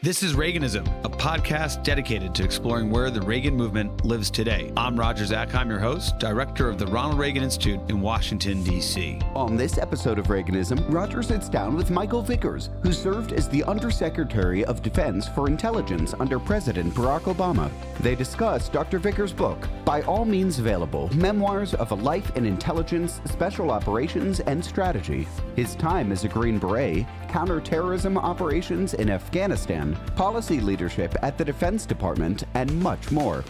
This is Reaganism, a podcast dedicated to exploring where the Reagan movement lives today. I'm Roger Zakheim, your host, director of the Ronald Reagan Institute in Washington, D.C. On this episode of Reaganism, Roger sits down with Michael Vickers, who served as the Undersecretary of Defense for Intelligence under President Barack Obama. They discuss Dr. Vickers' book, By All Means Available, Memoirs of a Life in Intelligence, Special Operations, and Strategy, his time as a Green Beret, counterterrorism operations in Afghanistan, policy leadership at the Defense Department, and much more.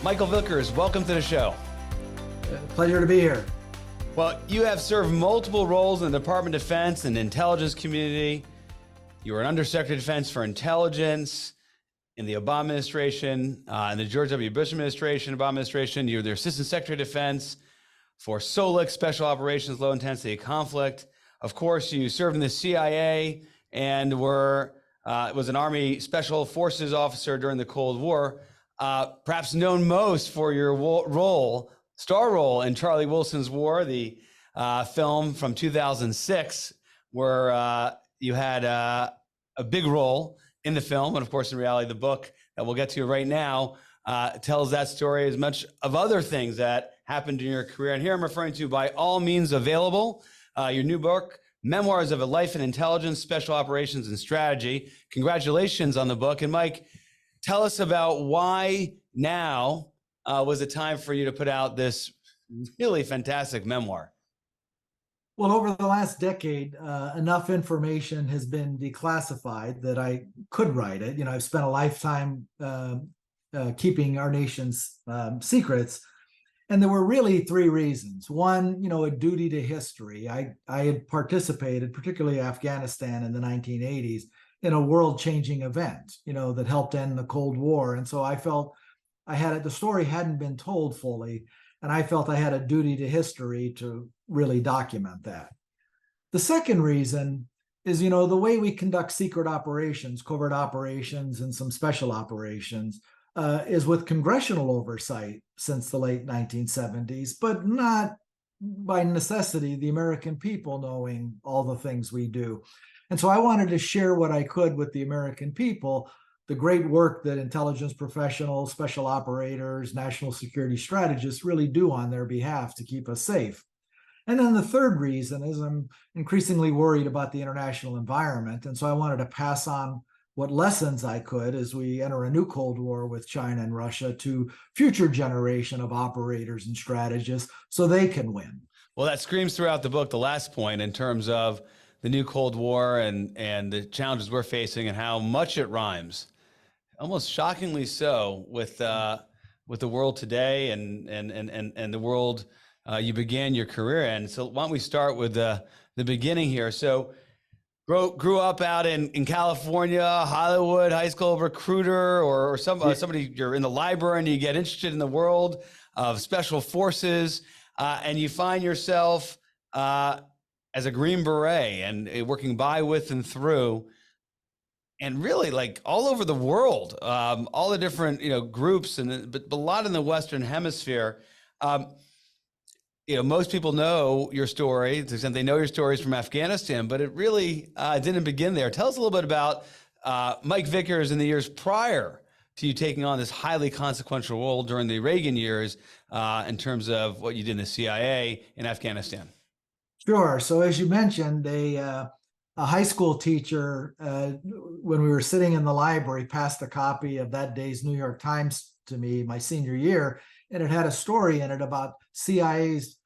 Michael Vickers, welcome to the show. Pleasure to be here. Well, you have served multiple roles in the Department of Defense and intelligence community. You were an Undersecretary of Defense for Intelligence in the Obama administration, in the George W. Bush administration, Obama administration. You were the Assistant Secretary of Defense for SOLIC, Special Operations, Low Intensity Conflict. Of course, you served in the CIA and was an Army Special Forces officer during the Cold War, perhaps known most for your star role in Charlie Wilson's War, the film from 2006, where you had a big role in the film. And of course, in reality, the book that we'll get to right now tells that story as much of other things that happened in your career. And here I'm referring to By All Means Available, your new book, Memoirs of a Life in Intelligence, Special Operations, and Strategy. Congratulations on the book. And Mike, tell us about why now was it time for you to put out this really fantastic memoir? Well, over the last decade, enough information has been declassified that I could write it. You know, I've spent a lifetime keeping our nation's secrets. And there were really three reasons. One, you know, a duty to history. I had participated, particularly Afghanistan in the 1980s, in a world-changing event, you know, that helped end the Cold War. And so I felt the story hadn't been told fully, and I felt I had a duty to history to really document that. The second reason is, you know, the way we conduct secret operations, covert operations, and some special operations, is with congressional oversight since the late 1970s, but not by necessity the American people knowing all the things we do. And so I wanted to share what I could with the American people, the great work that intelligence professionals, special operators, national security strategists really do on their behalf to keep us safe. And then the third reason is I'm increasingly worried about the international environment. And so I wanted to pass on what lessons I could as we enter a new Cold War with China and Russia to future generation of operators and strategists so they can win. Well, that screams throughout the book, the last point in terms of the new Cold War and the challenges we're facing and how much it rhymes, almost shockingly so, with the world today and the world you began your career in. So why don't we start with the beginning here? So grew up out in California, Hollywood, high school recruiter, or somebody, you're in the library and you get interested in the world of special forces, and you find yourself as a Green Beret and working by, with, and through, and really like all over the world, all the different groups, but a lot in the Western Hemisphere. Most people know your story, to the extent they know your stories from Afghanistan, but it really didn't begin there. Tell us a little bit about Mike Vickers in the years prior to you taking on this highly consequential role during the Reagan years in terms of what you did in the CIA in Afghanistan. Sure. So as you mentioned, a high school teacher, when we were sitting in the library, passed a copy of that day's New York Times to me my senior year, and it had a story in it about CIA's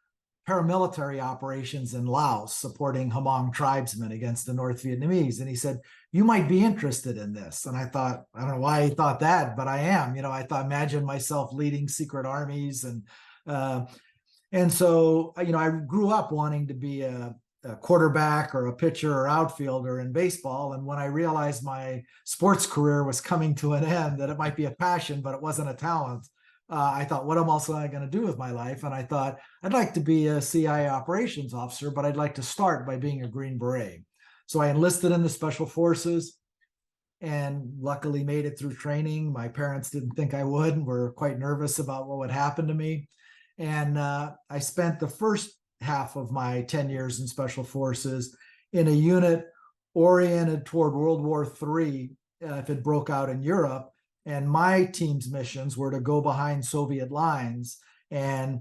paramilitary operations in Laos supporting Hmong tribesmen against the North Vietnamese. And he said, you might be interested in this. And I thought, I don't know why he thought that, but I am. I thought, imagine myself leading secret armies. And so, I grew up wanting to be a quarterback or a pitcher or outfielder in baseball. And when I realized my sports career was coming to an end, that it might be a passion, but it wasn't a talent, I thought, what else am I going to do with my life? And I thought, I'd like to be a CIA operations officer, but I'd like to start by being a Green Beret. So I enlisted in the Special Forces and luckily made it through training. My parents didn't think I would and were quite nervous about what would happen to me. And I spent the first half of my 10 years in Special Forces in a unit oriented toward World War III if it broke out in Europe. And my team's missions were to go behind Soviet lines and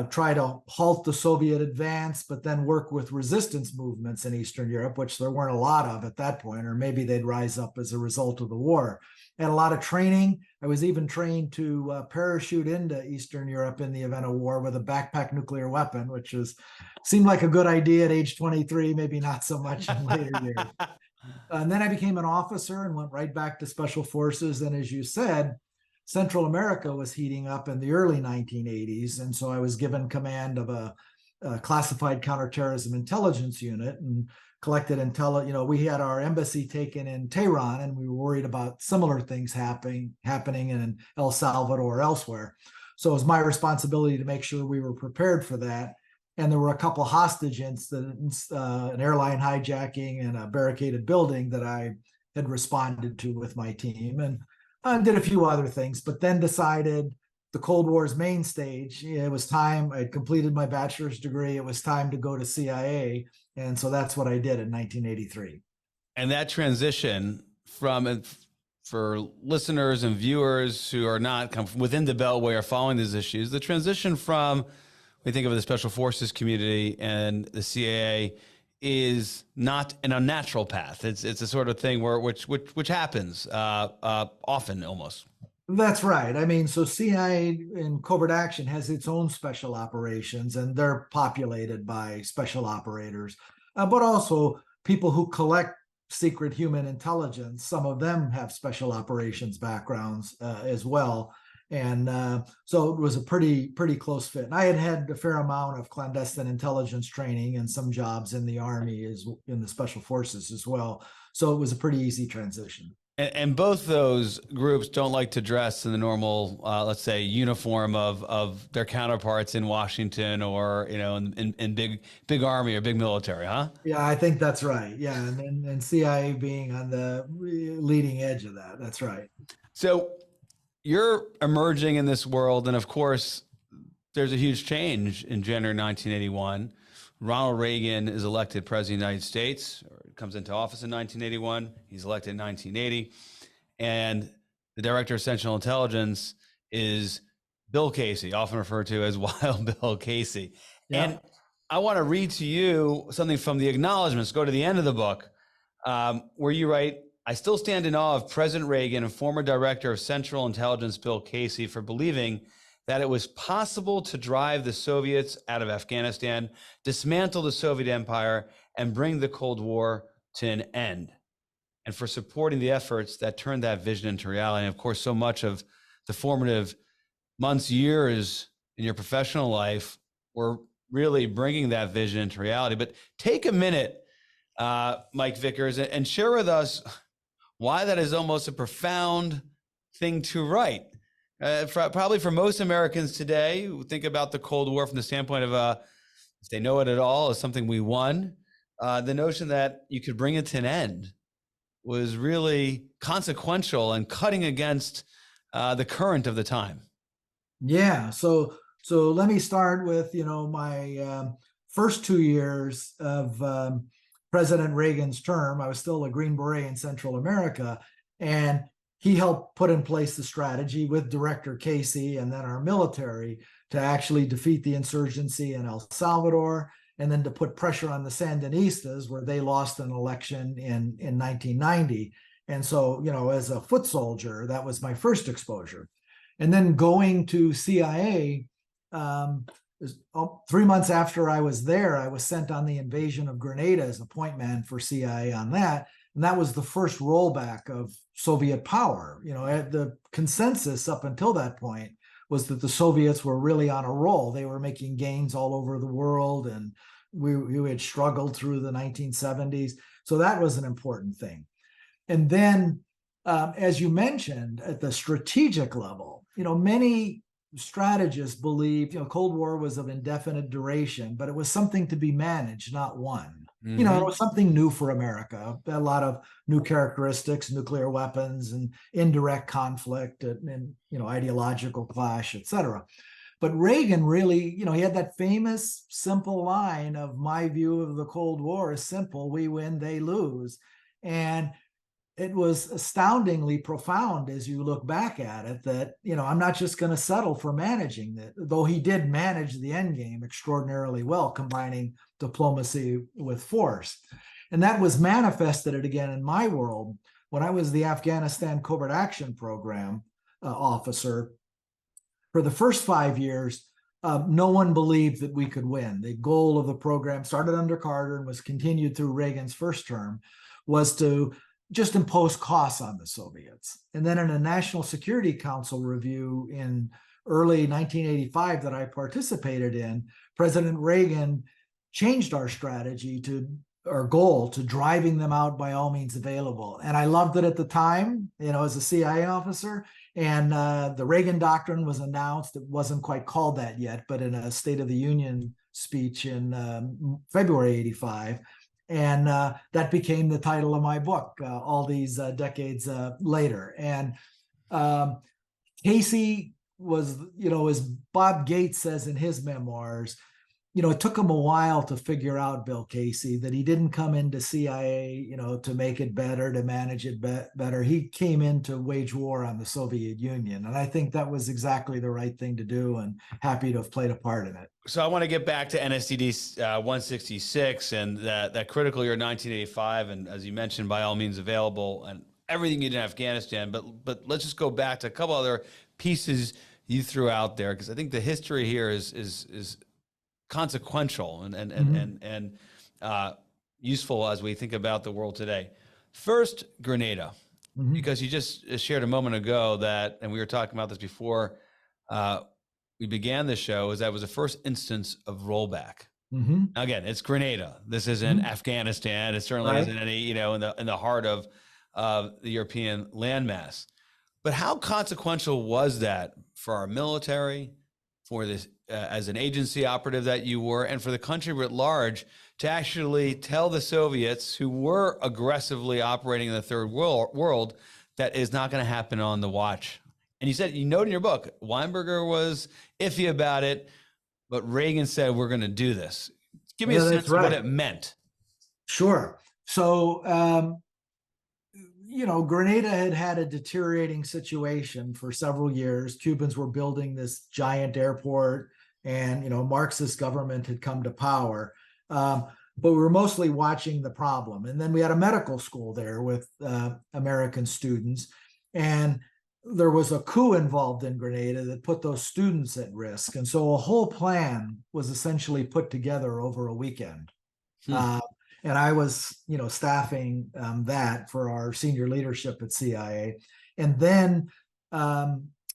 try to halt the Soviet advance, but then work with resistance movements in Eastern Europe, which there weren't a lot of at that point, or maybe they'd rise up as a result of the war. And a lot of training. I was even trained to parachute into Eastern Europe in the event of war with a backpack nuclear weapon, which seemed like a good idea at age 23, maybe not so much in later years. And then I became an officer and went right back to Special Forces. And as you said, Central America was heating up in the early 1980s. And so I was given command of a classified counterterrorism intelligence unit and collected intel. We had our embassy taken in Tehran, and we were worried about similar things happening in El Salvador or elsewhere. So it was my responsibility to make sure we were prepared for that. And there were a couple hostage incidents, an airline hijacking and a barricaded building that I had responded to with my team, and did a few other things, but then decided the Cold War's main stage, it was time. I'd completed my bachelor's degree. It was time to go to CIA. And so that's what I did in 1983. And that transition for listeners and viewers who are not kind of within the Beltway following these issues, the transition from, we think of the Special Forces community and the CIA, is not an unnatural path. It's a sort of thing which happens often almost. That's right. I mean, so CIA in covert action has its own special operations, and they're populated by special operators, but also people who collect secret human intelligence. Some of them have special operations backgrounds as well. And so it was a pretty close fit. And I had a fair amount of clandestine intelligence training and some jobs in the Army, in the Special Forces as well. So it was a pretty easy transition. And both those groups don't like to dress in the normal, let's say, uniform of their counterparts in Washington or, in big army or big military, huh? Yeah, I think that's right. Yeah, and CIA being on the leading edge of that. That's right. So you're emerging in this world, and of course, there's a huge change in January 1981. Ronald Reagan is elected president of the United States, or comes into office in 1981. He's elected in 1980. And the director of Central Intelligence is Bill Casey, often referred to as Wild Bill Casey. Yeah. And I want to read to you something from the acknowledgments. Go to the end of the book, where you write, "I still stand in awe of President Reagan and former director of Central Intelligence Bill Casey for believing that it was possible to drive the Soviets out of Afghanistan, dismantle the Soviet Empire, and bring the Cold War to an end, and for supporting the efforts that turned that vision into reality." And of course, so much of the formative months, years in your professional life were really bringing that vision into reality. But take a minute, Mike Vickers, and share with us why that is almost a profound thing to write. Probably for most Americans today who think about the Cold War from the standpoint of, if they know it at all, as something we won, the notion that you could bring it to an end was really consequential and cutting against the current of the time. Yeah. So let me start with, my first 2 years of President Reagan's term. I was still a Green Beret in Central America, and he helped put in place the strategy with Director Casey and then our military to actually defeat the insurgency in El Salvador, and then to put pressure on the Sandinistas, where they lost an election in 1990. And so, as a foot soldier, that was my first exposure. And then going to CIA, 3 months after I was there, I was sent on the invasion of Grenada as a point man for CIA on that. And that was the first rollback of Soviet power. The consensus up until that point was that the Soviets were really on a roll. They were making gains all over the world, and we had struggled through the 1970s. So that was an important thing. And then, as you mentioned, at the strategic level, many strategists believe, Cold War was of indefinite duration, but it was something to be managed, not won. Mm-hmm. It was something new for America. A lot of new characteristics, nuclear weapons and indirect conflict and ideological clash, et cetera. But Reagan really, he had that famous, simple line of, "My view of the Cold War is simple: we win, they lose." And it was astoundingly profound as you look back at it, that, I'm not just going to settle for managing that, though he did manage the end game extraordinarily well, combining diplomacy with force. And that was manifested again in my world when I was the Afghanistan Covert Action Program officer. For the first 5 years, no one believed that we could win. The goal of the program started under Carter and was continued through Reagan's first term, was to just impose costs on the Soviets. And then in a National Security Council review in early 1985 that I participated in, President Reagan changed our strategy to our goal to driving them out by all means available. And I loved it at the time, as a CIA officer. And the Reagan Doctrine was announced. It wasn't quite called that yet, but in a State of the Union speech in February 85. And that became the title of my book all these decades later. And Casey was, as Bob Gates says in his memoirs, it took him a while to figure out, Bill Casey, that he didn't come into CIA, to make it better, to manage it better. He came in to wage war on the Soviet Union. And I think that was exactly the right thing to do, and happy to have played a part in it. So I want to get back to NSTD 166 and that critical year 1985. And as you mentioned, by all means available and everything you did in Afghanistan. But let's just go back to a couple other pieces you threw out there, because I think the history here is consequential and useful as we think about the world today. First, Grenada, because you just shared a moment ago that, and we were talking about this before we began the show, is that was the first instance of rollback. Now, again, it's Grenada. This isn't Afghanistan. It certainly isn't any, in the heart of the European landmass. But how consequential was that for our military, for this as an agency operative that you were, and for the country at large, to actually tell the Soviets, who were aggressively operating in the third world, that is not going to happen on the watch? And you said, you note in your book, Weinberger was iffy about it, but Reagan said, we're going to do this. Give me a sense of what it meant. Sure. So, Grenada had a deteriorating situation for several years. Cubans were building this giant airport, and, Marxist government had come to power. But we were mostly watching the problem. And then we had a medical school there with American students. And there was a coup involved in Grenada that put those students at risk. And so a whole plan was essentially put together over a weekend. And I was, staffing that for our senior leadership at CIA. And then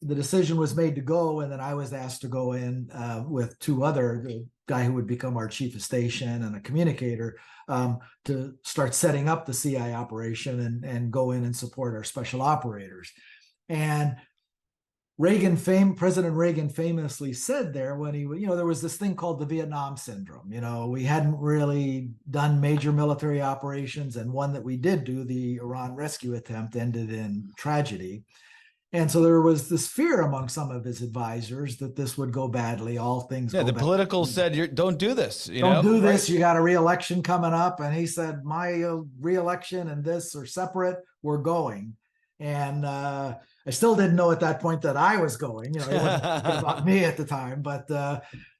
the decision was made to go, and then I was asked to go in with two other, the guy who would become our chief of station and a communicator, to start setting up the CIA operation and go in and support our special operators. And President Reagan famously said there, when he, there was this thing called the Vietnam syndrome. We hadn't really done major military operations, and one that we did do, the Iran rescue attempt, ended in tragedy. And so there was this fear among some of his advisors that this would go badly. All things. Yeah, the political said, don't do this. Don't do this. Right? You got a re-election coming up. And he said, my re-election and this are separate. We're going. And I still didn't know at that point that I was going. It wasn't about me at the time. But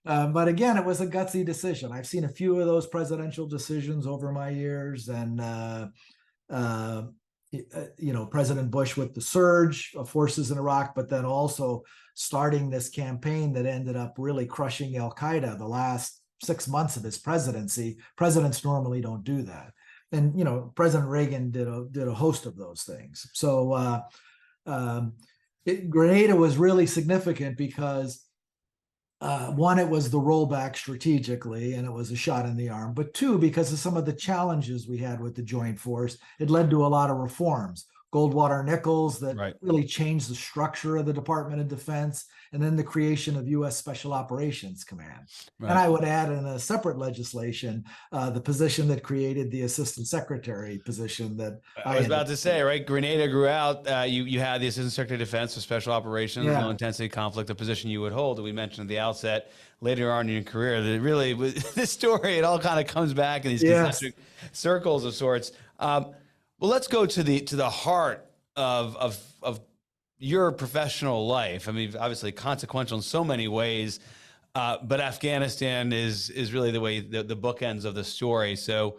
again, it was a gutsy decision. I've seen a few of those presidential decisions over my years, and President Bush with the surge of forces in Iraq, but then also starting this campaign that ended up really crushing Al-Qaeda the last 6 months of his presidency. Presidents normally don't do that. And, President Reagan did a host of those things. So Grenada was really significant because one, it was the rollback strategically, and it was a shot in the arm. But two, because of some of the challenges we had with the joint force, it led to a lot of reforms. Goldwater-Nichols that really changed the structure of the Department of Defense, and then the creation of U.S. Special Operations Command. And I would add in a separate legislation, the position that created the Assistant Secretary position that I was about to say, right? Grenada grew out. You had the Assistant Secretary of Defense for Special Operations, Low Intensity Conflict, a position you would hold that we mentioned at the outset. Later on in your career, that really was this story. It all kind of comes back in these concentric circles of sorts. Well, let's go to the heart of your professional life. I mean, obviously consequential in so many ways, but Afghanistan is really the bookends of the story. So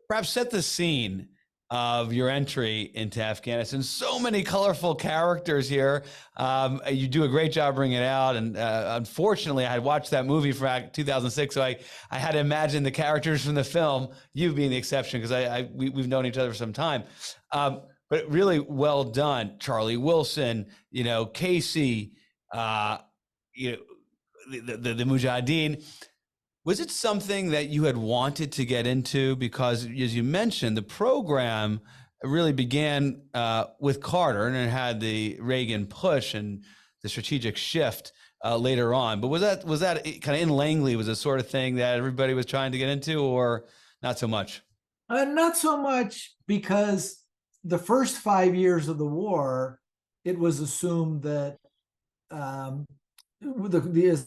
perhaps set the scene of your entry into Afghanistan. So many colorful characters here. You do a great job bringing it out. And unfortunately, I had watched that movie from 2006, so I had to imagine the characters from the film, you being the exception, because we've known each other for some time. But really well done. Charlie Wilson, Casey, the Mujahideen. Was it something that you had wanted to get into? Because as you mentioned, the program really began with Carter, and it had the Reagan push and the strategic shift later on. But was that kind of in Langley, was the sort of thing that everybody was trying to get into, or not so much? Not so much, because the first 5 years of the war, it was assumed that as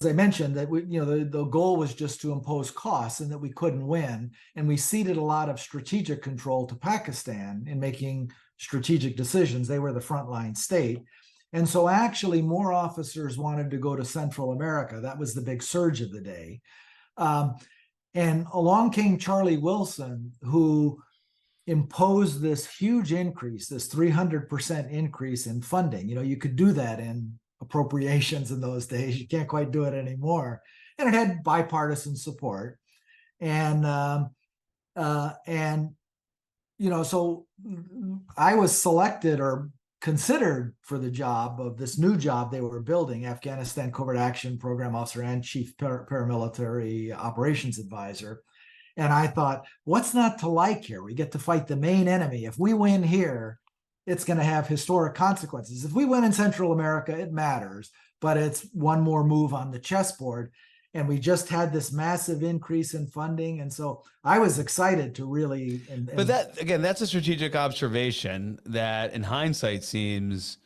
I mentioned, that the goal was just to impose costs and that we couldn't win. And we ceded a lot of strategic control to Pakistan in making strategic decisions. They were the frontline state. And so actually more officers wanted to go to Central America. That was the big surge of the day. And along came Charlie Wilson, who imposed this huge increase, this 300% increase in funding. You could do that in appropriations in those days. You can't quite do it anymore. And it had bipartisan support. And so I was selected or considered for the job of this new job they were building, Afghanistan Covert Action Program Officer and Chief Paramilitary Operations Advisor. And I thought, what's not to like here? We get to fight the main enemy. If we win here, it's going to have historic consequences. If we win in Central America, it matters, but it's one more move on the chessboard. And we just had this massive increase in funding. And so I was excited to really. But that, again, that's a strategic observation that in hindsight seems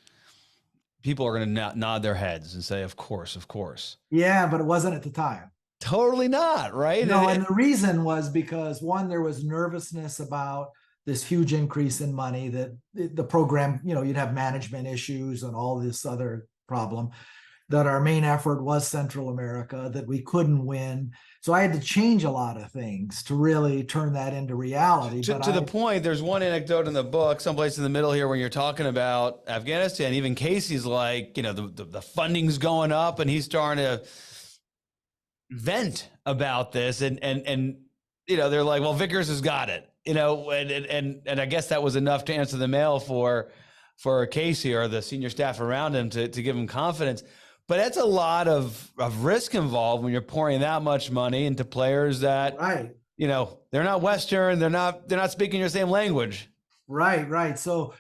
people are going to nod their heads and say, of course, of course. Yeah, but it wasn't at the time. Totally not, right? No, and the reason was because, one, there was nervousness about this huge increase in money, that the program, you'd have management issues and all this other problem, that our main effort was Central America, that we couldn't win. So I had to change a lot of things to really turn that into reality. To the point, there's one anecdote in the book, someplace in the middle here, when you're talking about Afghanistan, even Casey's like, the funding's going up, and he's starting to vent about this. And they're like, well, Vickers has got it. And I guess that was enough to answer the mail for Casey or the senior staff around him to give him confidence. But that's a lot of risk involved when you're pouring that much money into players that, right, they're not Western, they're not speaking your same language. Right. So,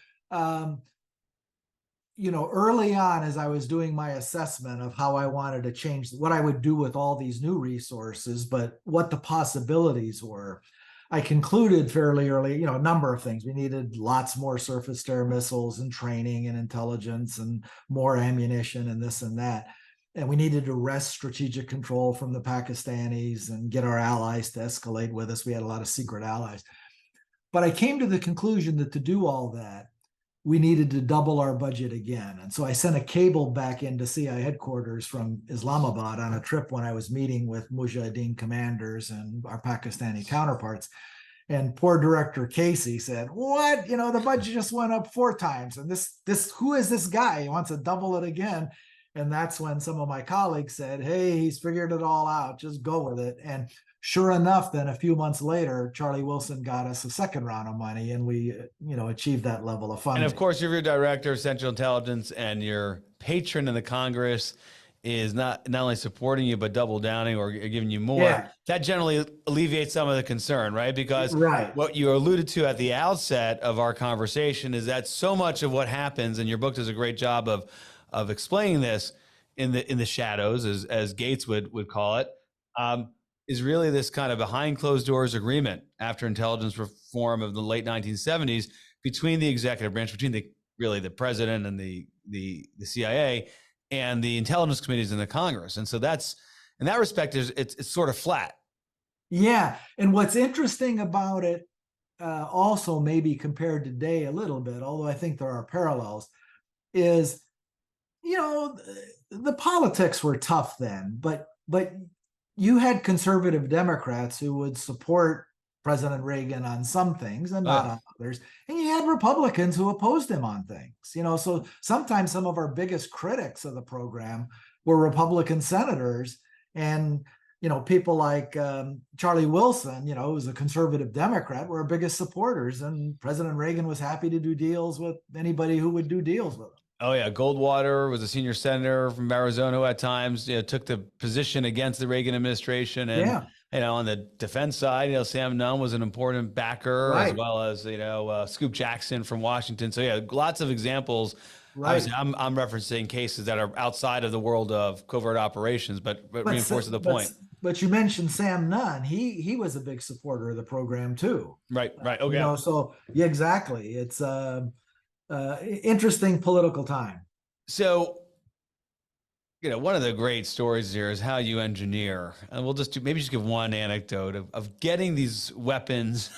early on, as I was doing my assessment of how I wanted to change, what I would do with all these new resources, but what the possibilities were, I concluded fairly early, a number of things. We needed lots more surface-to-air missiles and training and intelligence and more ammunition and this and that. And we needed to wrest strategic control from the Pakistanis and get our allies to escalate with us. We had a lot of secret allies. But I came to the conclusion that to do all that, we needed to double our budget again. And so I sent a cable back into CI headquarters from Islamabad on a trip when I was meeting with Mujahideen commanders and our Pakistani counterparts. And poor Director Casey said, what? The budget just went up 4 times. And who is this guy? He wants to double it again. And that's when some of my colleagues said, hey, he's figured it all out. Just go with it. And sure enough, then a few months later, Charlie Wilson got us a second round of money, and we, achieved that level of funding. And of course, you're your director of Central Intelligence, and your patron in the Congress is not only supporting you, but double downing or giving you more. Yeah. That generally alleviates some of the concern, right? Because right. What you alluded to at the outset of our conversation is that so much of what happens, and your book does a great job of explaining this in the shadows, as Gates would call it, is really this kind of behind closed doors agreement after intelligence reform of the late 1970s between the executive branch, between the president and the CIA and the intelligence committees in the Congress. And so that's, in that respect, it's sort of flat. Yeah. And what's interesting about it, also maybe compared today a little bit, although I think there are parallels, is, the politics were tough then, but you had conservative Democrats who would support President Reagan on some things and not on others. And you had Republicans who opposed him on things, so sometimes some of our biggest critics of the program were Republican senators. And, people like Charlie Wilson, who was a conservative Democrat, were our biggest supporters. And President Reagan was happy to do deals with anybody who would do deals with him. Oh yeah, Goldwater was a senior senator from Arizona who at times took the position against the Reagan administration, and on the defense side, Sam Nunn was an important backer, as well as Scoop Jackson from Washington. So yeah, lots of examples. Right. Obviously, I'm referencing cases that are outside of the world of covert operations, but reinforces the point. But you mentioned Sam Nunn. He was a big supporter of the program too. Right. Okay. So yeah, exactly. It's interesting political time. So, one of the great stories here is how you engineer, and we'll just maybe give one anecdote of getting these weapons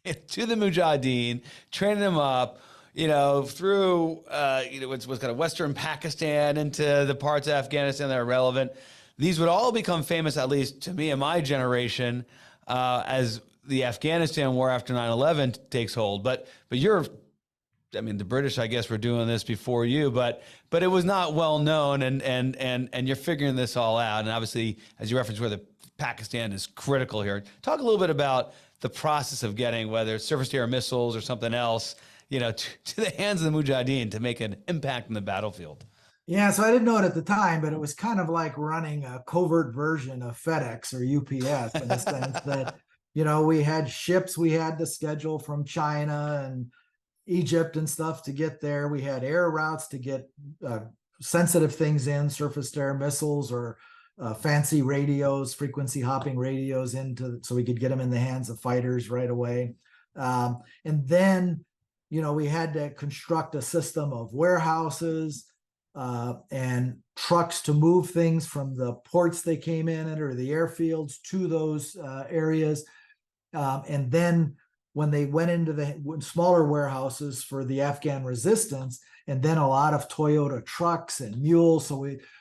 to the Mujahideen, training them up, through what's kind of Western Pakistan into the parts of Afghanistan that are relevant. These would all become famous, at least to me and my generation, as the Afghanistan war after 9/11 takes hold. But the British, I guess, were doing this before you, but it was not well known, and you're figuring this all out. And obviously, as you referenced, whether Pakistan is critical here. Talk a little bit about the process of getting, whether it's surface-to-air missiles or something else, to the hands of the Mujahideen to make an impact in the battlefield. Yeah, so I didn't know it at the time, but it was kind of like running a covert version of FedEx or UPS in the sense that, we had ships we had to schedule from China and Egypt and stuff to get there. We had air routes to get sensitive things in, surface-to-air missiles or fancy radios, frequency hopping radios so we could get them in the hands of fighters right away. And then, we had to construct a system of warehouses and trucks to move things from the ports they came in at or the airfields to those areas. And then when they went into the smaller warehouses for the Afghan resistance, and then a lot of Toyota trucks and mules. So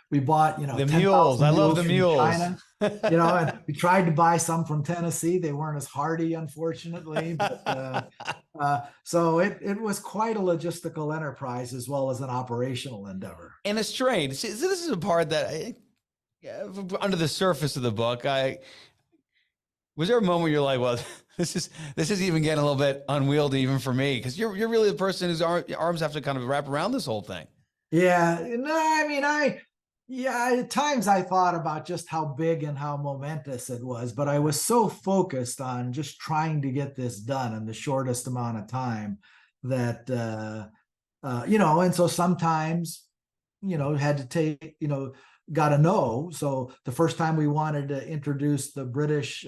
we bought, the mules. I love the mules. China, and we tried to buy some from Tennessee. They weren't as hardy, unfortunately. But, so it was quite a logistical enterprise as well as an operational endeavor. And it's strange. So this is a part that under the surface of the book, was there a moment where you're like, well, this is even getting a little bit unwieldy even for me, because you're really the person whose arms have to kind of wrap around this whole thing. Yeah, no, at times I thought about just how big and how momentous it was, but I was so focused on just trying to get this done in the shortest amount of time that, and so sometimes, had to take, got a no. So the first time we wanted to introduce the British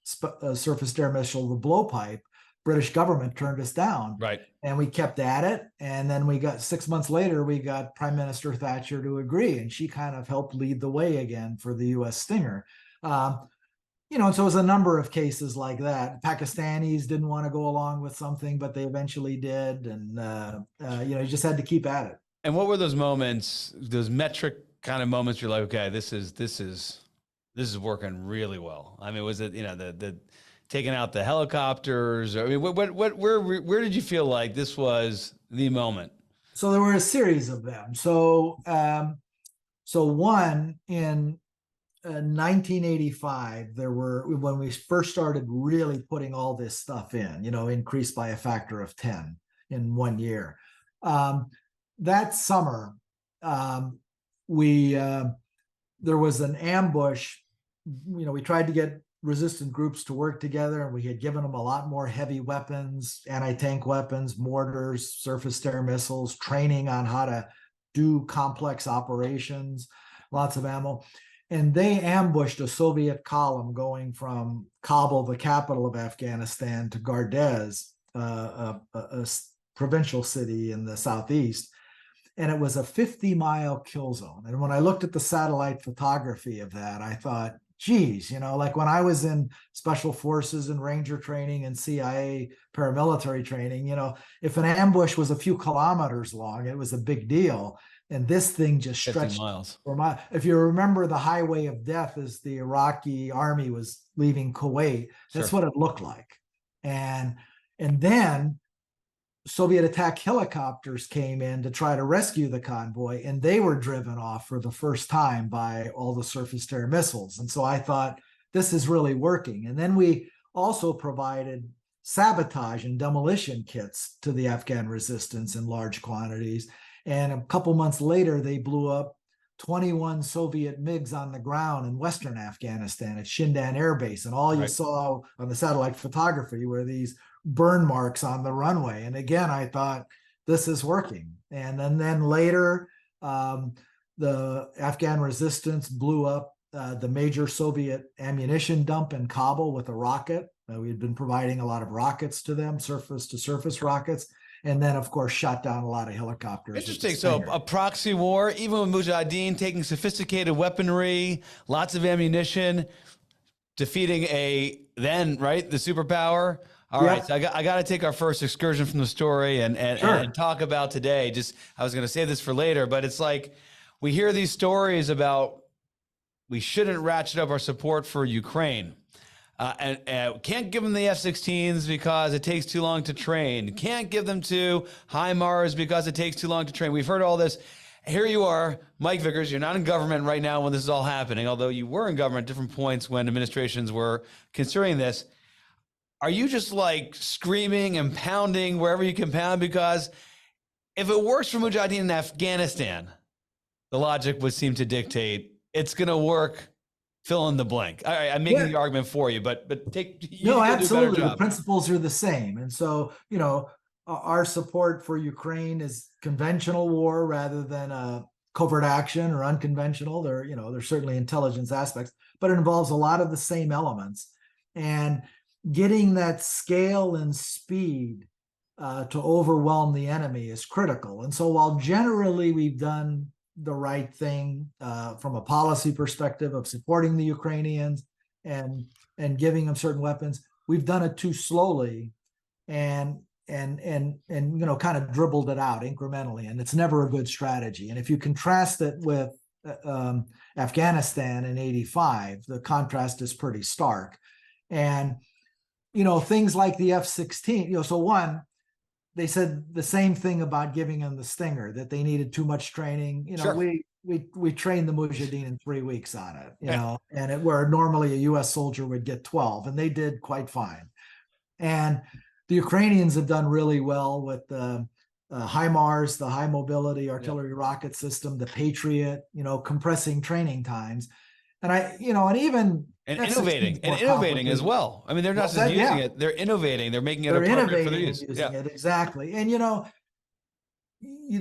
surface-to-air missile, the blowpipe, British government turned us down. Right. And we kept at it. And then 6 months later, we got Prime Minister Thatcher to agree. And she kind of helped lead the way again for the US Stinger. So it was a number of cases like that. Pakistanis didn't want to go along with something, but they eventually did. And, you just had to keep at it. And what were those moments, those metric kind of moments you're like, okay, this is working really well? I mean, was it, the taking out the helicopters? I mean, where did you feel like this was the moment? So there were a series of them. So one in 1985, when we first started really putting all this stuff in, increased by a factor of 10 in 1 year. That summer, there was an ambush. We tried to get resistant groups to work together, and we had given them a lot more heavy weapons, anti-tank weapons, mortars, surface-to-air missiles, training on how to do complex operations, lots of ammo. And they ambushed a Soviet column going from Kabul, the capital of Afghanistan, to Gardez, a provincial city in the southeast. And it was a 50-mile kill zone. And when I looked at the satellite photography of that, I thought, geez, like when I was in special forces and ranger training and CIA paramilitary training, if an ambush was a few kilometers long, it was a big deal. And this thing just 50 stretched miles. for miles. If you remember the highway of death as the Iraqi army was leaving Kuwait, that's Sure. what it looked like. And then Soviet attack helicopters came in to try to rescue the convoy, and they were driven off for the first time by all the surface-to-air missiles. And so I thought, this is really working. And then we also provided sabotage and demolition kits to the Afghan resistance in large quantities. And a couple months later, they blew up 21 Soviet MiGs on the ground in Western Afghanistan at Shindan Air Base. And all you saw on the satellite photography were these burn marks on the runway. And again, I thought, this is working. And then later, the Afghan resistance blew up the major Soviet ammunition dump in Kabul with a rocket. We had been providing a lot of rockets to them, surface-to-surface rockets. And then, of course, shot down a lot of helicopters. Interesting. So a proxy war, even with Mujahideen taking sophisticated weaponry, lots of ammunition, defeating the superpower. All right, so I got to take our first excursion from the story and talk about today. I was going to save this for later, but it's like we hear these stories about we shouldn't ratchet up our support for Ukraine. And can't give them the F-16s because it takes too long to train. Can't give them to HIMARS because it takes too long to train. We've heard all this. Here you are, Mike Vickers. You're not in government right now when this is all happening, although you were in government at different points when administrations were considering this. Are you just like screaming and pounding wherever you can pound? Because if it works for Mujahideen in Afghanistan, the logic would seem to dictate it's going to work. Fill in the blank. All right, I'm making the argument for you, but no, absolutely. The principles are the same. And so, our support for Ukraine is conventional war rather than a covert action or unconventional. There's certainly intelligence aspects, but it involves a lot of the same elements. And getting that scale and speed to overwhelm the enemy is critical. And so while generally we've done the right thing from a policy perspective of supporting the Ukrainians and giving them certain weapons, we've done it too slowly and kind of dribbled it out incrementally, and it's never a good strategy. And if you contrast it with Afghanistan in '85, the contrast is pretty stark. And things like the F-16, so one, they said the same thing about giving them the Stinger, that they needed too much training. We trained the Mujahideen in 3 weeks on it, and where normally a U.S. soldier would get 12, and they did quite fine. And the Ukrainians have done really well with the HIMARS, the high mobility artillery rocket system, the Patriot, compressing training times. And innovating as well. I mean, they're not just using it; they're innovating. They're making it appropriate for their use. Using it, exactly. And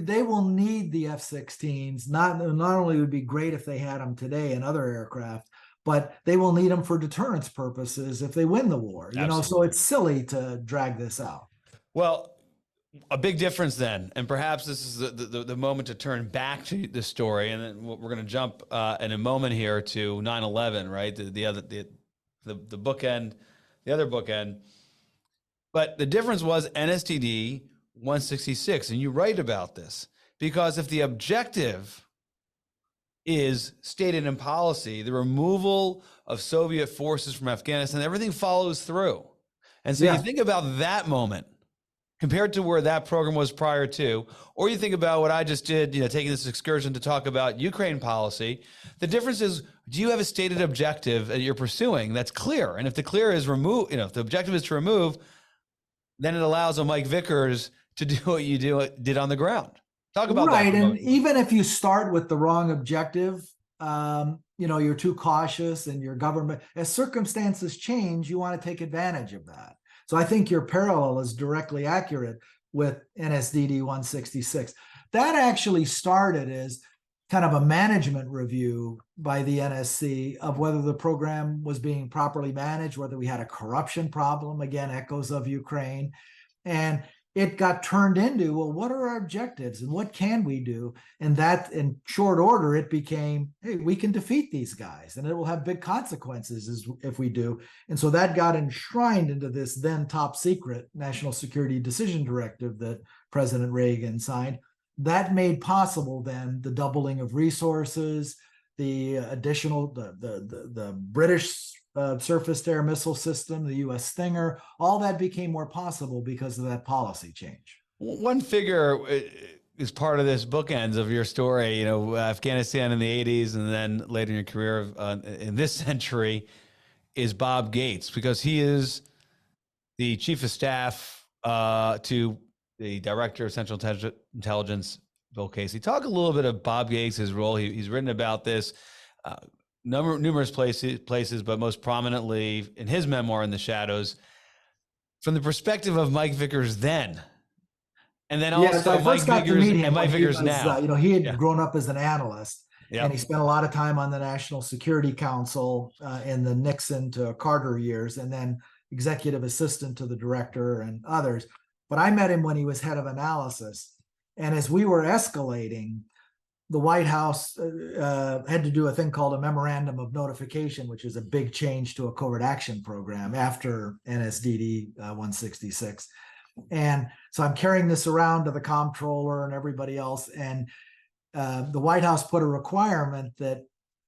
they will need the F-16s. Not only would be great if they had them today and other aircraft, but they will need them for deterrence purposes if they win the war. So it's silly to drag this out. Well, a big difference then, and perhaps this is the moment to turn back to the story, and then we're going to jump in a moment here to 9/11, right? The bookend, the other bookend. But the difference was NSTD 166, and you write about this because if the objective is stated in policy, the removal of Soviet forces from Afghanistan, everything follows through. And so you think about that moment compared to where that program was prior to, or you think about what I just did, taking this excursion to talk about Ukraine policy. The difference is, do you have a stated objective that you're pursuing that's clear? And if the clear is remove, if the objective is to remove, then it allows a Mike Vickers to do what you did on the ground. Talk about that. Right, and even if you start with the wrong objective, you're too cautious and your government, as circumstances change, you want to take advantage of that. So I think your parallel is directly accurate with NSDD 166. That actually started as kind of a management review by the NSC of whether the program was being properly managed, whether we had a corruption problem, again, echoes of Ukraine. And it got turned into, well, what are our objectives and what can we do? And that in short order, it became, hey, we can defeat these guys and it will have big consequences if we do. And so that got enshrined into this then top secret National Security Decision Directive that President Reagan signed. That made possible then the doubling of resources, the additional, the British surface to air missile system, the US Stinger, all that became more possible because of that policy change. One figure is part of this bookends of your story, you know, Afghanistan in the 80s and then later in your career in this century is Bob Gates, because he is the chief of staff to the director of Central Intelligence, Bill Casey. Talk a little bit of Bob Gates, his role. He's written about this numerous places, but most prominently in his memoir, In the Shadows, from the perspective of Mike Vickers then. And then also so I first got to meet him. Mike Vickers now. You know, he had grown up as an analyst, Yep. and he spent a lot of time on the National Security Council in the Nixon to Carter years, and then executive assistant to the director and others. But I met him when he was head of analysis. And as we were escalating, the White House had to do a thing called a memorandum of notification, which is a big change to a covert action program after NSDD 166. And so I'm carrying this around to the comptroller and everybody else. And the White House put a requirement that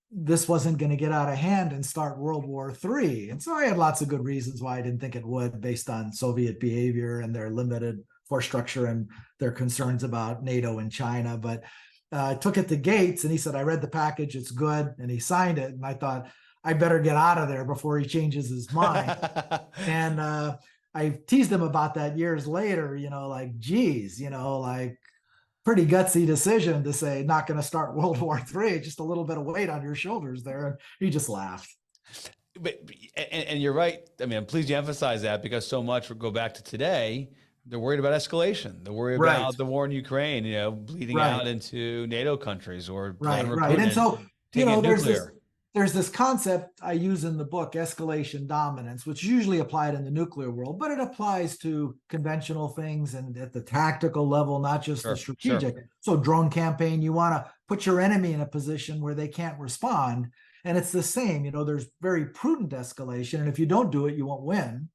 this wasn't going to get out of hand and start World War III. And so I had lots of good reasons why I didn't think it would, based on Soviet behavior and their limited force structure and their concerns about NATO and China. But I took it to Gates and he said, I read the package, it's good. And he signed it. And I thought, I better get out of there before he changes his mind. And I teased him about that years later, you know, like, geez, you know, like pretty gutsy decision to say, not going to start World War III, just a little bit of weight on your shoulders there. And he just laughed. And you're right. I mean, I'm pleased you emphasize that, because so much would go back to today. They're worried about escalation. They're worried about the war in Ukraine, you know, bleeding out into NATO countries or right. And so, you know, there's this concept I use in the book, escalation dominance, which is usually applied in the nuclear world, but it applies to conventional things and at the tactical level, not just the strategic. So drone campaign, you want to put your enemy in a position where they can't respond. And it's the same, you know, there's very prudent escalation. And if you don't do it, you won't win.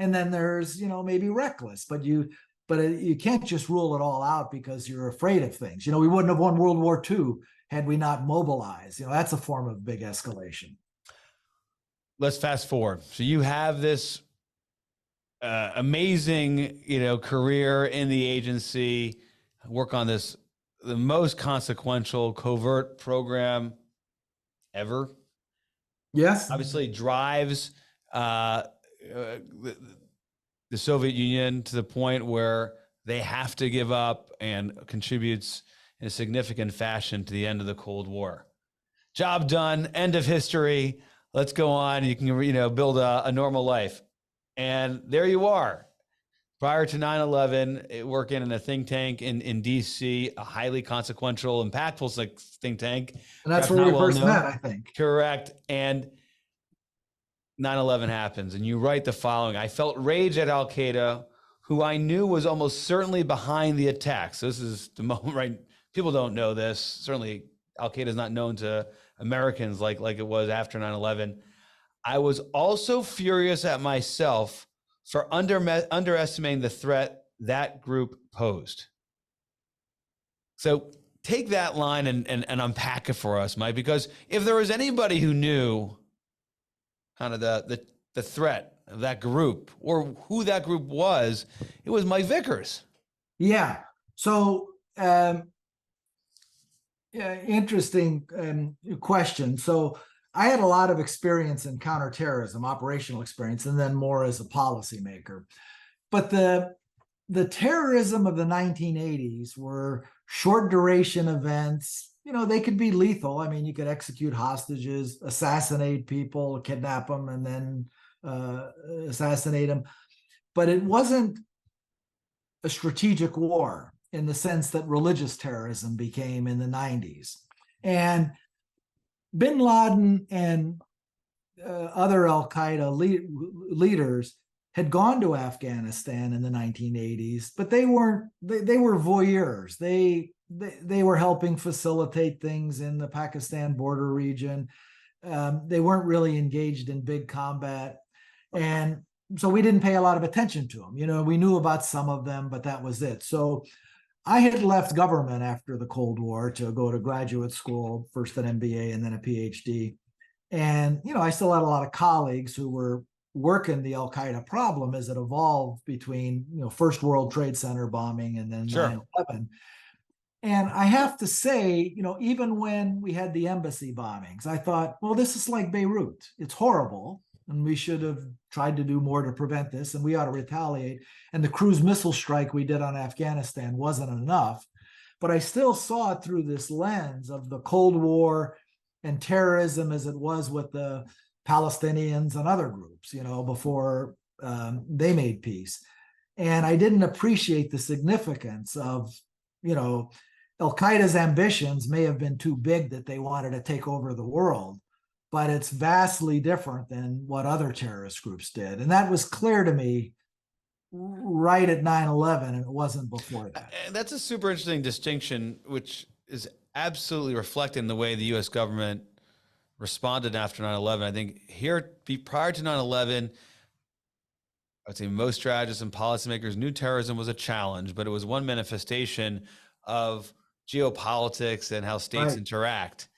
And then there's, you know, maybe reckless, but you can't just rule it all out because you're afraid of things. You know, we wouldn't have won World War II had we not mobilized. You know, that's a form of big escalation. Let's fast forward. So you have this amazing, you know, career in the agency, work on the most consequential covert program ever. Yes. Obviously drives the Soviet Union to the point where they have to give up, and contributes in a significant fashion to the end of the Cold War. Job done, end of history. Let's go on. You can, you know, build a normal life. And there you are. Prior to 9/11, working in a think tank in DC, a highly consequential, impactful think tank. And that's where we first met, I think. Correct. And 9/11 happens, and you write the following: I felt rage at Al Qaeda, who I knew was almost certainly behind the attacks. This is the moment, right? People don't know this. Certainly, Al Qaeda is not known to Americans like it was after 9/11. I was also furious at myself for underestimating the threat that group posed. So take that line and unpack it for us, Mike, because if there was anybody who knew kind of the threat of that group, or who that group was, it was Mike Vickers. Yeah. So interesting question. So I had a lot of experience in counterterrorism, operational experience, and then more as a policymaker. But the terrorism of the 1980s were short duration events. You know, they could be lethal. I mean, you could execute hostages, assassinate people, kidnap them, and then assassinate them. But it wasn't a strategic war in the sense that religious terrorism became in the 90s. And bin Laden and other al-Qaeda leaders had gone to Afghanistan in the 1980s, but they weren't. They were voyeurs. They were helping facilitate things in the Pakistan border region. They weren't really engaged in big combat, and so we didn't pay a lot of attention to them. You know, we knew about some of them, but that was it. So I had left government after the Cold War to go to graduate school, first an MBA and then a PhD. And, you know, I still had a lot of colleagues who were working the Al Qaeda problem as it evolved between, you know, First World Trade Center bombing and then 9/11. And I have to say, you know, even when we had the embassy bombings, I thought, well, this is like Beirut. It's horrible. And we should have tried to do more to prevent this, and we ought to retaliate. And the cruise missile strike we did on Afghanistan wasn't enough. But I still saw it through this lens of the Cold War and terrorism as it was with the Palestinians and other groups, you know, before they made peace. And I didn't appreciate the significance of, you know, Al Qaeda's ambitions may have been too big that they wanted to take over the world, but it's vastly different than what other terrorist groups did. And that was clear to me right at 9/11, and it wasn't before that. That's a super interesting distinction, which is absolutely reflected in the way the U.S. government responded after 9/11. I think here, prior to 9/11, I'd say most strategists and policymakers knew terrorism was a challenge, but it was one manifestation of geopolitics and how states interact.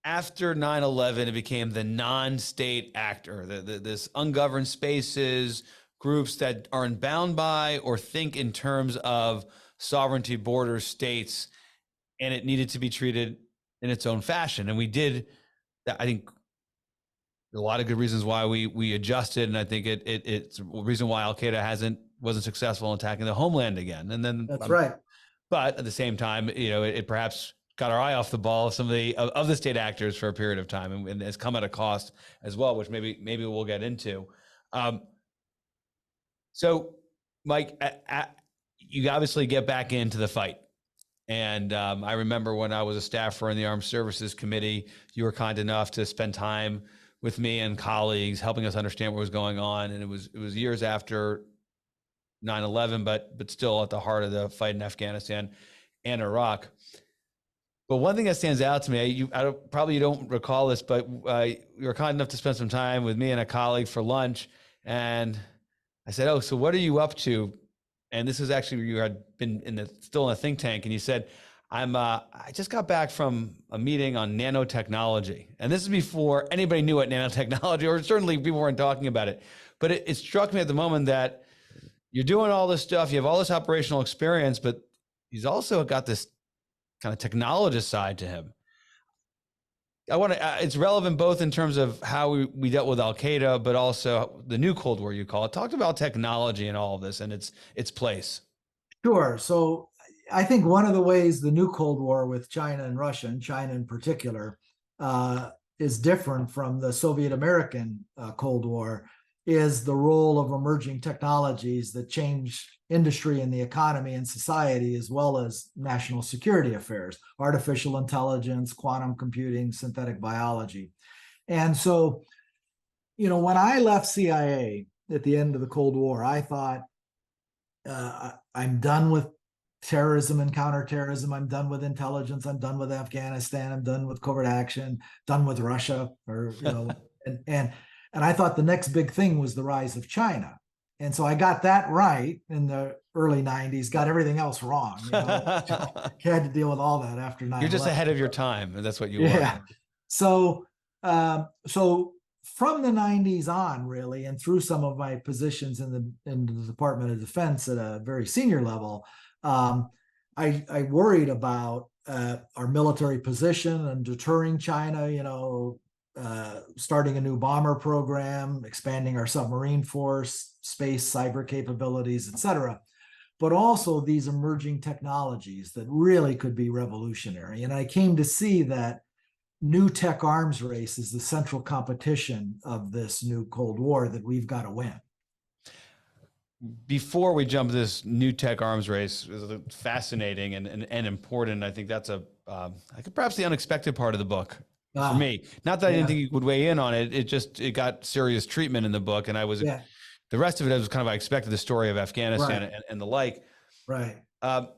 After 9/11, it became the non-state actor, this ungoverned spaces, groups that aren't bound by or think in terms of sovereignty, borders, states, and it needed to be treated in its own fashion. And we did, I think, a lot of good reasons why we adjusted, and I think it's a reason why Al Qaeda wasn't successful in attacking the homeland again. And then that's right. But at the same time, you know, it perhaps got our eye off the ball of some of the state actors for a period of time, and has come at a cost as well, which maybe we'll get into. So, Mike, you obviously get back into the fight. And I remember when I was a staffer in the Armed Services Committee, you were kind enough to spend time with me and colleagues helping us understand what was going on. And it was years after 9/11, but still at the heart of the fight in Afghanistan and Iraq. But one thing that stands out to me, you probably don't recall this, but you were kind enough to spend some time with me and a colleague for lunch. And I said, "Oh, so what are you up to?" And this is actually, you had been still in a think tank, and you said, I just got back from a meeting on nanotechnology. And this is before anybody knew what nanotechnology, or certainly people weren't talking about it. But it struck me at the moment that you're doing all this stuff, you have all this operational experience, but he's also got this kind of technologist side to him. It's relevant both in terms of how we dealt with Al Qaeda, but also the new Cold War, you call it. Talked about technology and all of this and its place. Sure. So I think one of the ways the new Cold War with China and Russia, and China in particular, is different from the Soviet-American Cold War is the role of emerging technologies that change industry and the economy and society, as well as national security affairs, artificial intelligence, quantum computing, synthetic biology. And so, you know, when I left CIA at the end of the Cold War, I thought, I'm done with terrorism and counterterrorism. I'm done with intelligence. I'm done with Afghanistan. I'm done with covert action, done with Russia, or, you know, and I thought the next big thing was the rise of China. And so I got that right in the early 90s, got everything else wrong. You know, had to deal with all that after 9/11. You're just ahead of your time. And that's what you are. So from the 90s on, really, and through some of my positions in the Department of Defense at a very senior level, I worried about our military position and deterring China, you know, starting a new bomber program, expanding our submarine force, space, cyber capabilities, et cetera, but also these emerging technologies that really could be revolutionary. And I came to see that new tech arms race is the central competition of this new Cold War that we've got to win. Before we jump to this new tech arms race, is fascinating and important. I think that's perhaps the unexpected part of the book. For me, not that I didn't think you would weigh in on it. It got serious treatment in the book, and I was the rest of it was kind of, I expected the story of Afghanistan and the like. Right. But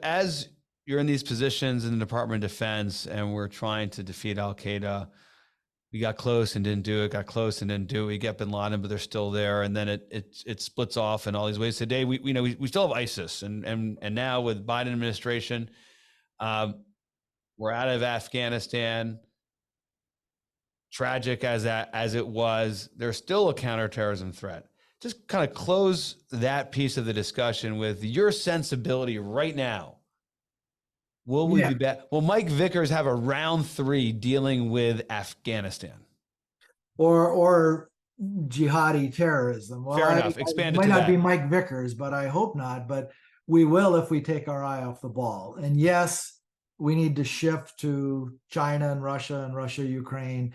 as you're in these positions in the Department of Defense and we're trying to defeat Al-Qaeda, we got close and didn't do it, got close and didn't do it. We get bin Laden, but they're still there. And then it splits off in all these ways. Today, we still have ISIS. And now with Biden administration, we're out of Afghanistan. Tragic as it was, there's still a counterterrorism threat. Just kind of close that piece of the discussion with your sensibility right now. Will we be back? Will Mike Vickers have a round 3 dealing with Afghanistan? Or jihadi terrorism? Well, fair enough. Expand it to might not that. be Mike Vickers, but I hope not. But we will if we take our eye off the ball. And yes, we need to shift to China and Russia, Ukraine.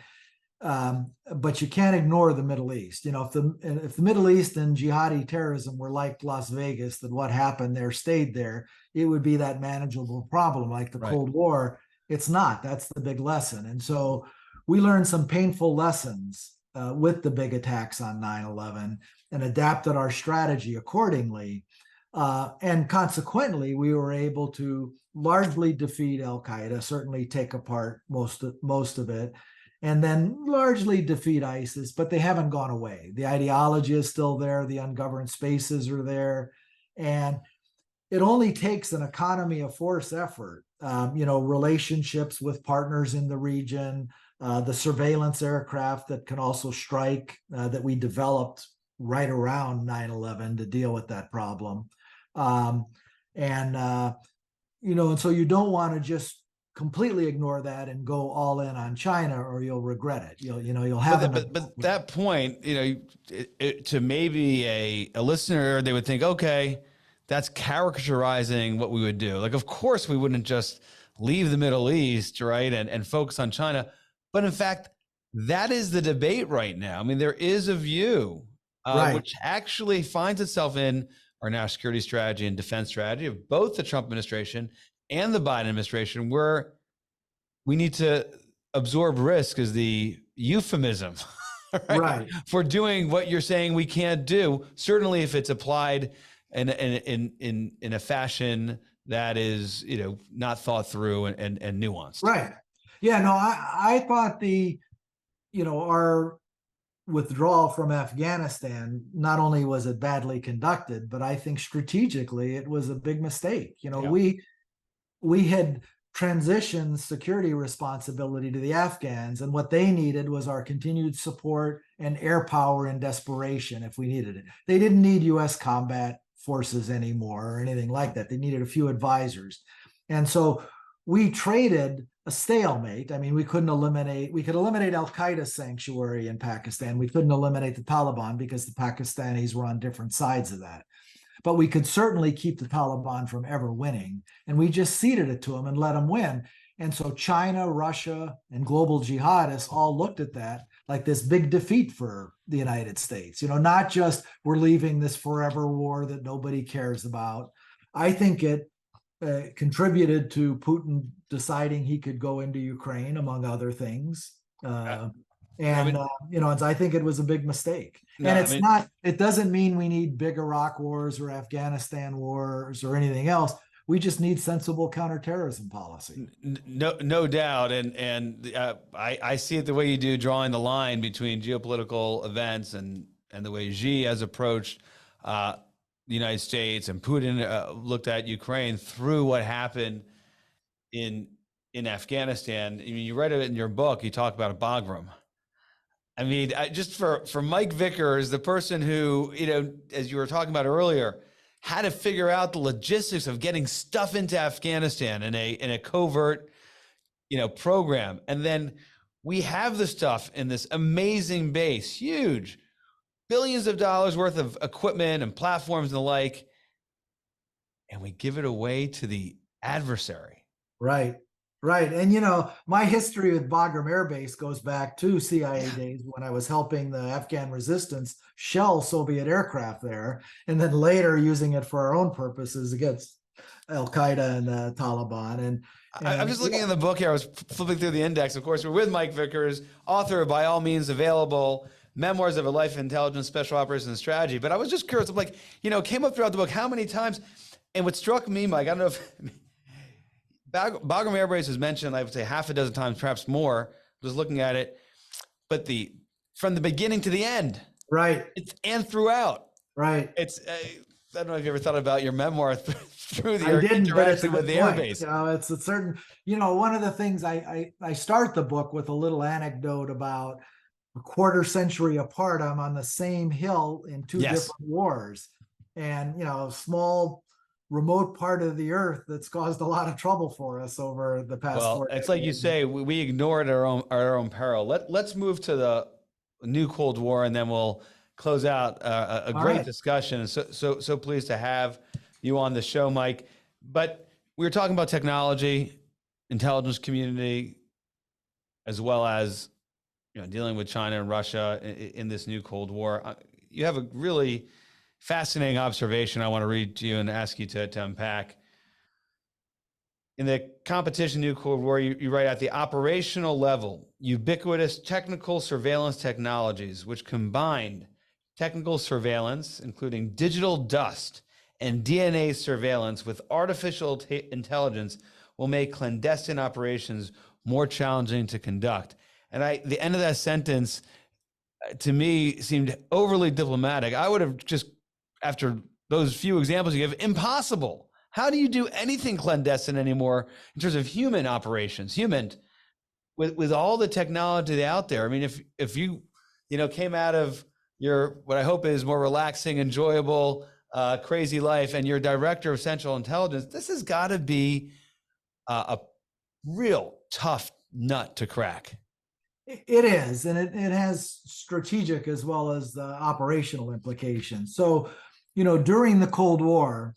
But you can't ignore the Middle East. If the Middle East and jihadi terrorism were like Las Vegas, that what happened there stayed there, it would be that manageable problem like the Cold War. It's not. That's the big lesson. And so we learned some painful lessons with the big attacks on 9/11 and adapted our strategy accordingly. And consequently, we were able to largely defeat Al-Qaeda, certainly take apart most of it, and then largely defeat ISIS, but they haven't gone away. The ideology is still there. The ungoverned spaces are there. And it only takes an economy of force effort, relationships with partners in the region, the surveillance aircraft that can also strike that we developed right around 9/11 to deal with that problem. And so you don't want to just completely ignore that and go all in on China, or you'll regret it. You'll have. But that point, to maybe a listener, they would think, okay, that's caricaturizing what we would do. Like, of course, we wouldn't just leave the Middle East, right, and focus on China. But in fact, that is the debate right now. I mean, there is a view which actually finds itself in our national security strategy and defense strategy of both the Trump administration and the Biden administration, where we need to absorb risk is the euphemism right, for doing what you're saying we can't do. Certainly, if it's applied in a fashion that is not thought through and nuanced. Right. Yeah. No, I thought our withdrawal from Afghanistan, not only was it badly conducted, but I think strategically it was a big mistake. We had transitioned security responsibility to the Afghans, and what they needed was our continued support and air power in desperation if we needed it. They didn't need U.S. combat forces anymore or anything like that. They needed a few advisors. And so we traded a stalemate. I mean, we could eliminate Al-Qaeda's sanctuary in Pakistan. We couldn't eliminate the Taliban because the Pakistanis were on different sides of that. But we could certainly keep the Taliban from ever winning. And we just ceded it to them and let them win. And so China, Russia, and global jihadists all looked at that like this big defeat for the United States. Not just we're leaving this forever war that nobody cares about. I think it contributed to Putin deciding he could go into Ukraine, among other things. I think it was a big mistake. It doesn't mean we need big Iraq wars or Afghanistan wars or anything else. We just need sensible counterterrorism policy. No doubt. And I see it the way you do, drawing the line between geopolitical events and the way Xi has approached the United States, and Putin looked at Ukraine through what happened in Afghanistan. I mean, you write it in your book, you talk about a Bagram. I mean, just for Mike Vickers, the person who, as you were talking about earlier, had to figure out the logistics of getting stuff into Afghanistan in a covert, program. And then we have the stuff in this amazing base, huge, billions of dollars worth of equipment and platforms and the like, and we give it away to the adversary. Right. And, my history with Bagram Air Base goes back to CIA days when I was helping the Afghan resistance shell Soviet aircraft there, and then later using it for our own purposes against Al-Qaeda and the Taliban. And I'm just looking in the book here. I was flipping through the index. Of course, we're with Mike Vickers, author, by all means available, Memoirs of a Life of Intelligence, Special Operations and Strategy. But I was just curious. I'm like, it came up throughout the book, how many times? And what struck me, Mike, I don't know if Bagram Air Base was mentioned, I would say half a dozen times, perhaps more, just looking at it. But from the beginning to the end. Right. And throughout. Right. I don't know if you ever thought about your memoir through the interaction with the air base. It's a certain, one of the things I start the book with a little anecdote about a quarter century apart. I'm on the same hill in two different wars, and a small remote part of the earth that's caused a lot of trouble for us over the past 4 it's like you say, we ignored our own peril. Let's move to the new Cold War, and then we'll close out a great discussion. So pleased to have you on the show, Mike. But we were talking about technology, intelligence community, as well as dealing with China and Russia in this new Cold War. You have a really fascinating observation I want to read to you and ask you to unpack. In the competition new Cold War, you write, at the operational level, ubiquitous technical surveillance technologies, which combined technical surveillance, including digital dust and DNA surveillance with artificial intelligence, will make clandestine operations more challenging to conduct. And the end of that sentence, to me, seemed overly diplomatic. I would have just, after those few examples you give, impossible. How do you do anything clandestine anymore in terms of human operations, with all the technology out there? I mean, if you came out of your, what I hope is more relaxing, enjoyable, crazy life, and you're director of Central Intelligence, this has got to be a real tough nut to crack. It is, and it has strategic as well as the operational implications. So, during the Cold War,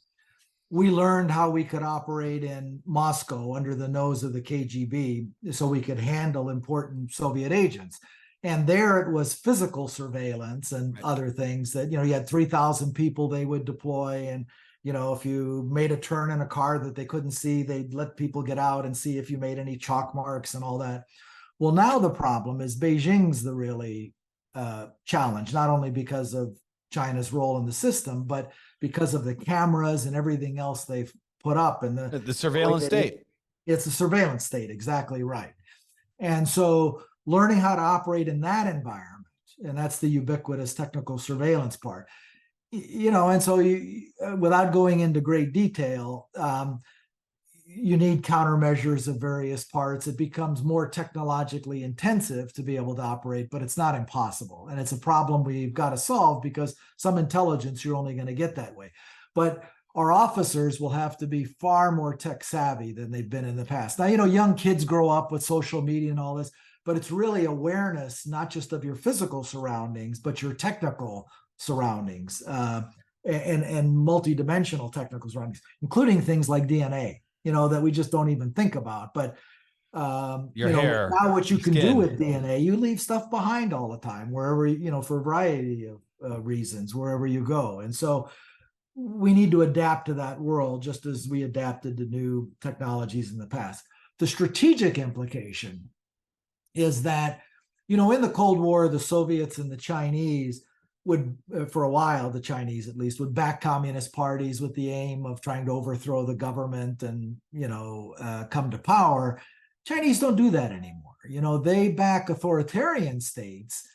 we learned how we could operate in Moscow under the nose of the KGB so we could handle important Soviet agents. And there it was physical surveillance and other things that, you had 3,000 people they would deploy. And, if you made a turn in a car that they couldn't see, they'd let people get out and see if you made any chalk marks and all that. Well, now the problem is Beijing's the really challenge, not only because of China's role in the system, but because of the cameras and everything else they've put up. And the surveillance state. It's a surveillance state, exactly right. And so learning how to operate in that environment, and that's the ubiquitous technical surveillance part, and so without going into great detail, you need countermeasures of various parts. It becomes more technologically intensive to be able to operate, but it's not impossible. And it's a problem we've got to solve, because some intelligence you're only going to get that way. But our officers will have to be far more tech savvy than they've been in the past. Now, young kids grow up with social media and all this, but it's really awareness, not just of your physical surroundings, but your technical surroundings, and multidimensional technical surroundings, including things like DNA. That we just don't even think about. But your hair, now what you can skin. do with DNA, you leave stuff behind all the time, wherever, for a variety of reasons, wherever you go. And so we need to adapt to that world, just as we adapted to new technologies in the past. The strategic implication is that, in the Cold War, the Soviets and the Chinese would, for a while, the Chinese at least, would back communist parties with the aim of trying to overthrow the government and, come to power. Chinese don't do that anymore. They back authoritarian states.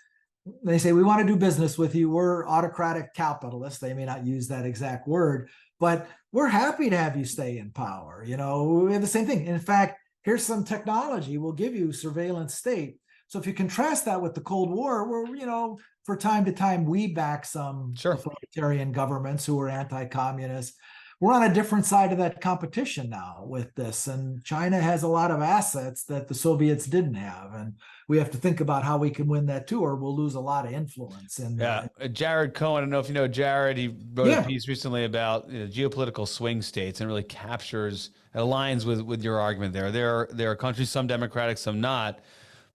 They say, we want to do business with you. We're autocratic capitalists. They may not use that exact word, but we're happy to have you stay in power. We have the same thing. In fact, here's some technology. We'll give you surveillance state. So if you contrast that with the Cold War, where, for time to time, we back some authoritarian governments who are anti-communist. We're on a different side of that competition now with this. And China has a lot of assets that the Soviets didn't have. And we have to think about how we can win that too, or we'll lose a lot of influence. And Jared Cohen, I don't know if you know Jared, he wrote a piece recently about geopolitical swing states, and really captures, aligns with your argument there. There are countries, some democratic, some not,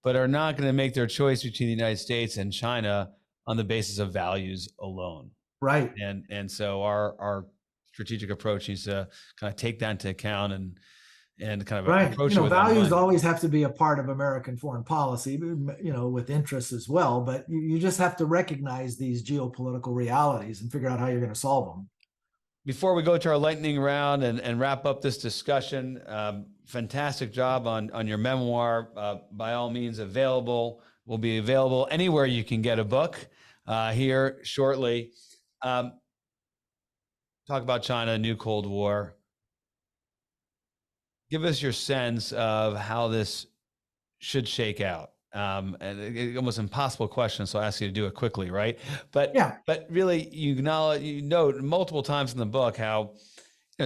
but are not going to make their choice between the United States and China on the basis of values alone. Right. And so our strategic approach needs to kind of take that into account. And and kind of Right. approach it with that in Values mind. always have to be a part of American foreign policy, with interests as well. But you just have to recognize these geopolitical realities and figure out how you're going to solve them. Before we go to our lightning round and wrap up this discussion, fantastic job on your memoir. By all means, will be available anywhere you can get a book here shortly. Talk about China, new Cold War. Give us your sense of how this should shake out. And almost impossible question, so I ask you to do it quickly, right? But Yeah. but really, you note multiple times in the book how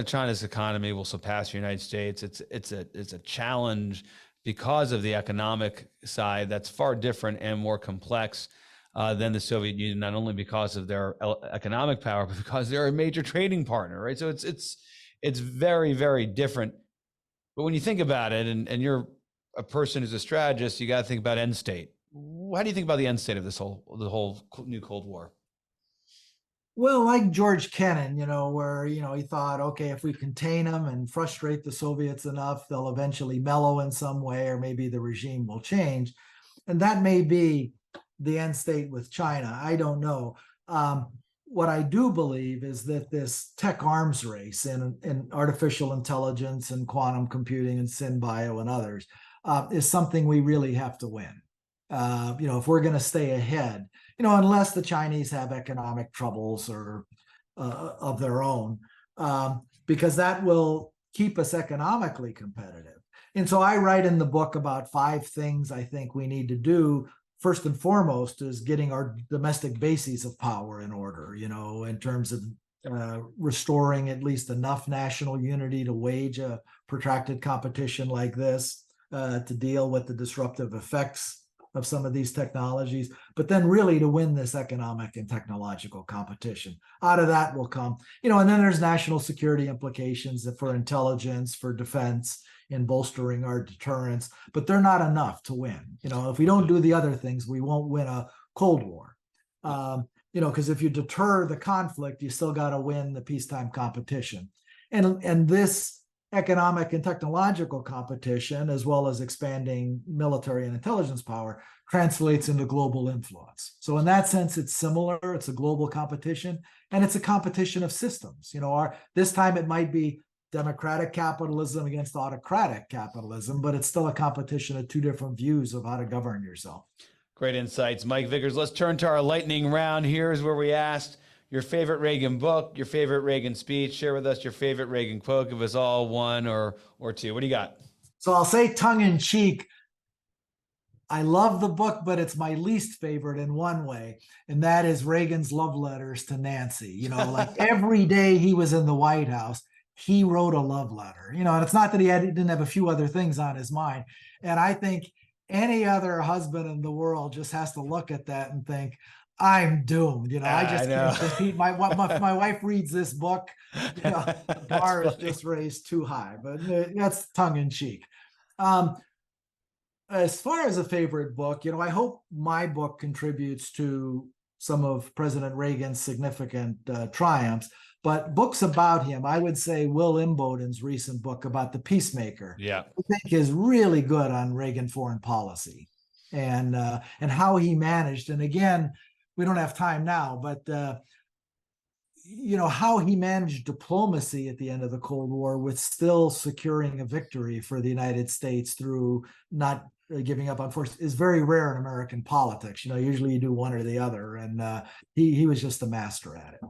China's economy will surpass the United States. It's a challenge because of the economic side that's far different and more complex than the Soviet Union, not only because of their economic power, but because they're a major trading partner, right? So it's very, very different. But when you think about it, and you're a person who's a strategist, you got to think about end state. How do you think about the end state of the whole new Cold War? Well, like George Kennan, where, he thought, okay, if we contain them and frustrate the Soviets enough, they'll eventually mellow in some way, or maybe the regime will change. And that may be the end state with China. I don't know. What I do believe is that this tech arms race in artificial intelligence and quantum computing and synbio and others is something we really have to win. If we're going to stay ahead, unless the Chinese have economic troubles or of their own, because that will keep us economically competitive. And so I write in the book about 5 things I think we need to do. First and foremost is getting our domestic bases of power in order, in terms of restoring at least enough national unity to wage a protracted competition like this, to deal with the disruptive effects of some of these technologies, but then really to win this economic and technological competition. Out of that will come, and then there's national security implications for intelligence, for defense, in bolstering our deterrence, but they're not enough to win. If we don't do the other things, we won't win a Cold War. Because if you deter the conflict, you still got to win the peacetime competition. And this economic and technological competition, as well as expanding military and intelligence power, translates into global influence. So in that sense, it's similar. It's a global competition, and it's a competition of systems. This time it might be democratic capitalism against autocratic capitalism, but it's still a competition of 2 different views of how to govern yourself. Great insights, Mike Vickers. Let's turn to our lightning round. Here's where we asked your favorite Reagan book, your favorite Reagan speech. Share with us your favorite Reagan quote. Give us all 1 or 2. What do you got? So I'll say tongue in cheek, I love the book, but it's my least favorite in one way, and that is Reagan's love letters to Nancy. Like every day he was in the White House, he wrote a love letter, and it's not that he didn't have a few other things on his mind. And I think any other husband in the world just has to look at that and think, I'm doomed. I just can't compete. My wife reads this book, the bar is just raised too high, but that's tongue in cheek. As far as a favorite book, I hope my book contributes to some of President Reagan's significant triumphs. But books about him, I would say Will Imboden's recent book about the peacemaker, I think is really good on Reagan foreign policy and how he managed. And again, we don't have time now, but how he managed diplomacy at the end of the Cold War with still securing a victory for the United States through not giving up on force is very rare in American politics. Usually you do one or the other, and he was just a master at it.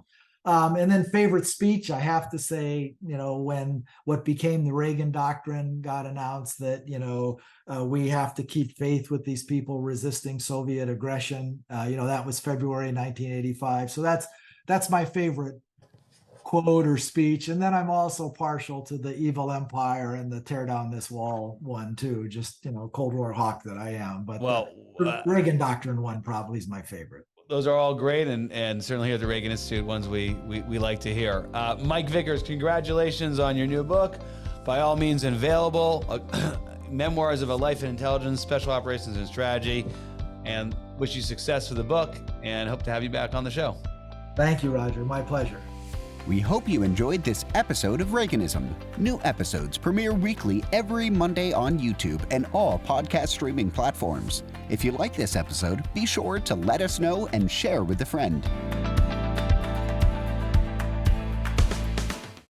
And then favorite speech, I have to say, when what became the Reagan Doctrine got announced that, we have to keep faith with these people resisting Soviet aggression. That was February 1985. So that's my favorite quote or speech. And then I'm also partial to the Evil Empire and the Tear Down This Wall one too, just, Cold War hawk that I am. But the Reagan Doctrine one probably is my favorite. Those are all great, and certainly here at the Reagan Institute, ones we like to hear. Mike Vickers, congratulations on your new book. By all means, available. Memoirs of a Life in Intelligence, Special Operations and Strategy. And wish you success with the book, and hope to have you back on the show. Thank you, Roger. My pleasure. We hope you enjoyed this episode of Reaganism. New episodes premiere weekly every Monday on YouTube and all podcast streaming platforms. If you like this episode, be sure to let us know and share with a friend.